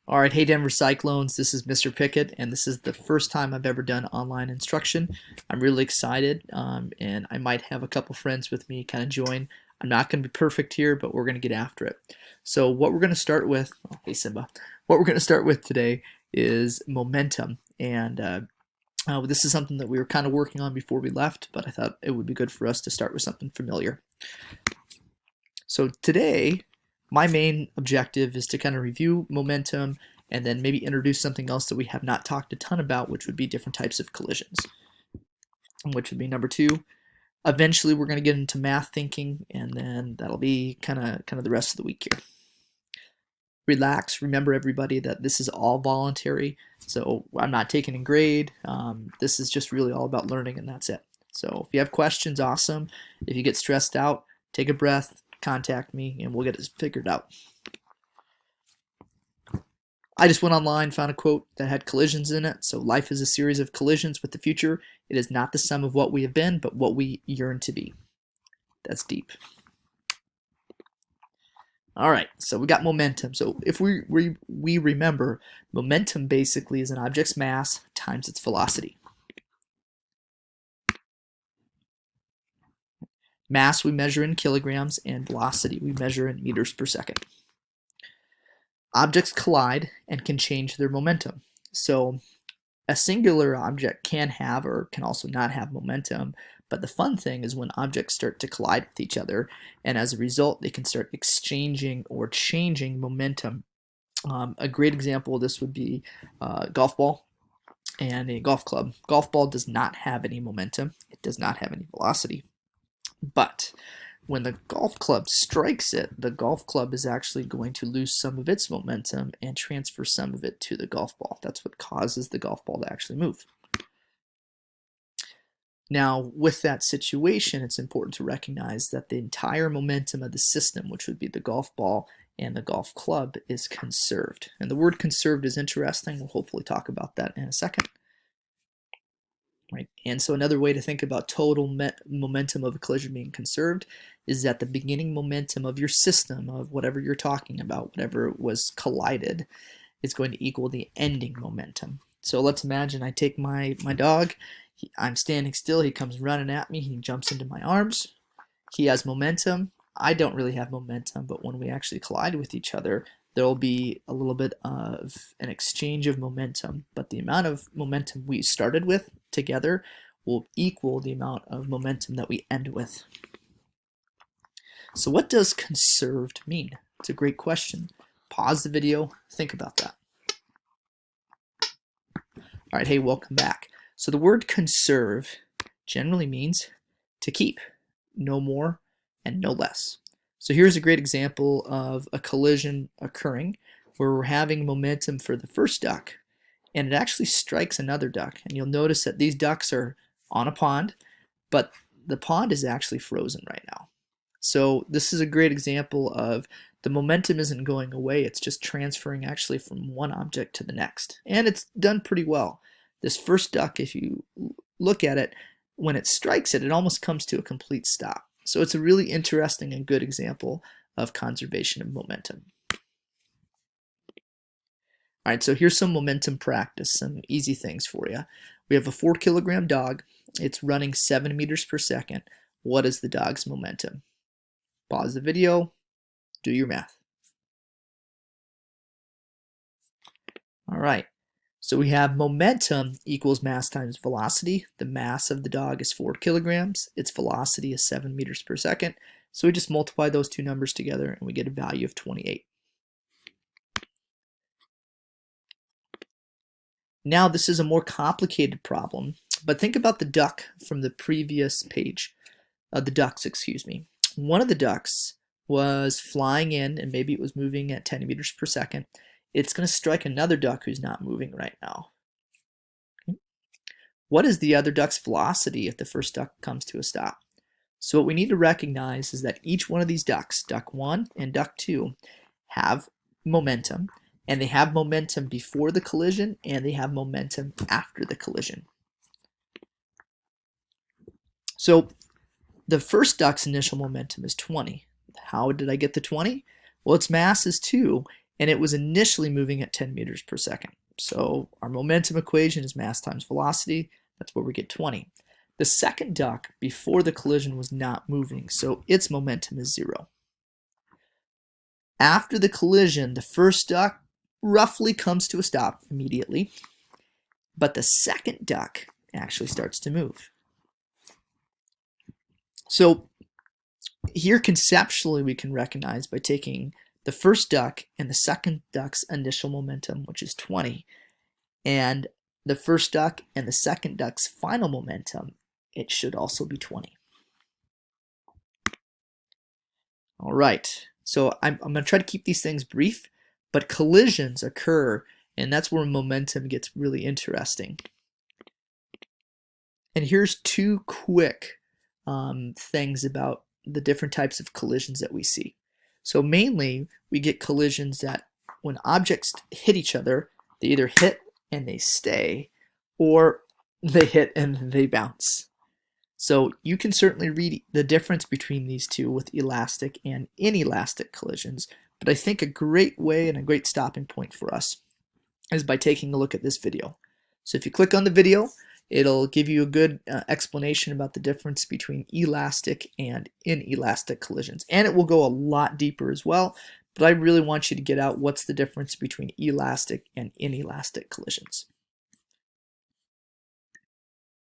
All right, hey Denver Cyclones, this is Mr. Pickett, and this is the first time I've ever done online instruction. I'm really excited, and I might have a couple friends with me kind of join. I'm not going to be perfect here, but we're going to get after it. So what we're going to start with, oh, hey Simba, what we're going to start with today is momentum, and this is something that we were kind of working on before we left, but I thought it would be good for us to start with something familiar. So today, my main objective is to kind of review momentum and then maybe introduce something else that we have not talked a ton about, which would be different types of collisions, which would be number two. Eventually, we're going to get into math thinking, and then that'll be kind of the rest of the week here. Relax. Remember, everybody, that this is all voluntary, so I'm not taking a grade. This is just really all about learning, and that's it. So if you have questions, awesome. If you get stressed out, take a breath, contact me, and we'll get it figured out. I just went online, found a quote that had collisions in it. So life is a series of collisions with the future. It is not the sum of what we have been, but what we yearn to be. That's deep. All right, so we got momentum. So if we remember, momentum basically is an object's mass times its velocity. Mass we measure in kilograms, and velocity we measure in meters per second. Objects collide and can change their momentum. So a singular object can have or can also not have momentum, but the fun thing is when objects start to collide with each other, and as a result they can start exchanging or changing momentum. A great example of this would be a golf ball and a golf club. Golf ball does not have any momentum. It does not have any velocity. But when the golf club strikes it, the golf club is actually going to lose some of its momentum and transfer some of it to the golf ball. That's what causes the golf ball to actually move. Now, with that situation, it's important to recognize that the entire momentum of the system, which would be the golf ball and the golf club, is conserved. And the word conserved is interesting. We'll hopefully talk about that in a second. Right. And so another way to think about total momentum of a collision being conserved is that the beginning momentum of your system, of whatever you're talking about, whatever was collided, is going to equal the ending momentum. So let's imagine I take my dog, I'm standing still, he comes running at me, he jumps into my arms, he has momentum, I don't really have momentum, but when we actually collide with each other, there will be a little bit of an exchange of momentum, but the amount of momentum we started with together will equal the amount of momentum that we end with. So what does conserved mean? It's a great question. Pause the video, think about that. All right, hey, welcome back. So the word conserve generally means to keep, no more and no less. So here's a great example of a collision occurring where we're having momentum for the first duck, and it actually strikes another duck. And you'll notice that these ducks are on a pond, but the pond is actually frozen right now. So this is a great example of the momentum isn't going away, it's just transferring actually from one object to the next. And it's done pretty well. This first duck, if you look at it, when it strikes it, it almost comes to a complete stop. So it's a really interesting and good example of conservation of momentum. All right, so here's some momentum practice, some easy things for you. We have a 4-kilogram dog. It's running 7 meters per second. What is the dog's momentum? Pause the video, do your math. All right, so we have momentum equals mass times velocity. The mass of the dog is 4 kilograms. Its velocity is 7 meters per second. So we just multiply those two numbers together and we get a value of 28. Now this is a more complicated problem, but think about the duck from the previous page. The ducks, excuse me. One of the ducks was flying in and maybe it was moving at 10 meters per second. It's going to strike another duck who's not moving right now. Okay. What is the other duck's velocity if the first duck comes to a stop? So what we need to recognize is that each one of these ducks, duck 1 and duck 2, have momentum, and they have momentum before the collision and they have momentum after the collision. So the first duck's initial momentum is 20. How did I get the 20? Well, its mass is 2, and it was initially moving at 10 meters per second. So our momentum equation is mass times velocity. That's where we get 20. The second duck before the collision was not moving, so its momentum is 0. After the collision, the first duck roughly comes to a stop immediately, but the second duck actually starts to move. So here conceptually we can recognize by taking the first duck and the second duck's initial momentum, which is 20, and the first duck and the second duck's final momentum, it should also be 20. All right, so I'm going to try to keep these things brief, but collisions occur, and that's where momentum gets really interesting. And here's two quick things about the different types of collisions that we see. So mainly, we get collisions that when objects hit each other, they either hit and they stay, or they hit and they bounce. So you can certainly read the difference between these two with elastic and inelastic collisions, but I think a great way and a great stopping point for us is by taking a look at this video. So if you click on the video, it'll give you a good explanation about the difference between elastic and inelastic collisions. And it will go a lot deeper as well, but I really want you to get out what's the difference between elastic and inelastic collisions.